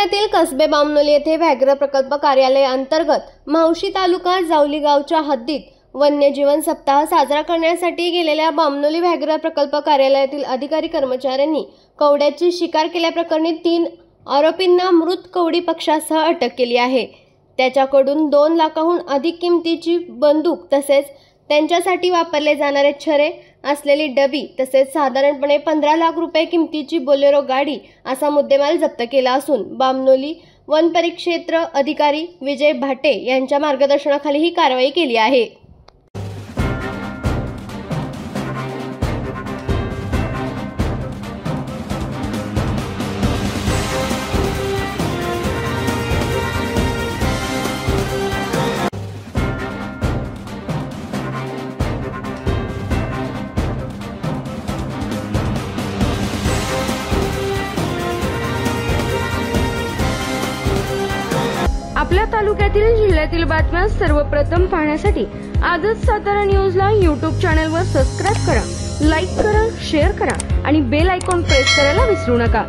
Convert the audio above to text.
तालुक्यातील कसबे बामनोली येथे व्याघ्र प्रकल्प कार्यालय अंतर्गत मावशी तालुका जावली गावच्या हद्दीत वन्यजीवन सप्ताह साजरा करण्यासाठी गेलेल्या बामनोली व्याघ्र प्रकल्प कार्यालयातील अधिकारी कर्मचाऱ्यांनी कवड्याची शिकार केल्याप्रकरणी 3 आरोपींना मृत कवडी पक्षासह अटक केली आहे। त्याच्याकडून 2 लाखाहून अधिक किमतीची बंदूक तसेच त्यांच्यासाठी वापरले जाणारे छरे असलेली डबी तसेच साधारणपणे 15 लाख रुपये किमतीची बोलेरो गाडी असा मुद्देमाल जप्त केला असून बामनोली वन परिक्षेत्र अधिकारी विजय भाटे यांच्या मार्गदर्शनाखाली ही कारवाई केली आहे। आपल्या तालुक्यातील जिल्ह्यातील बातम्या सर्वप्रथम पाहण्यासाठी आजच सातारा न्यूजला YouTube चॅनलवर सबस्क्राइब करा, लाईक करा, शेअर करा आणि बेल आयकॉन प्रेस करायला विसरू नका।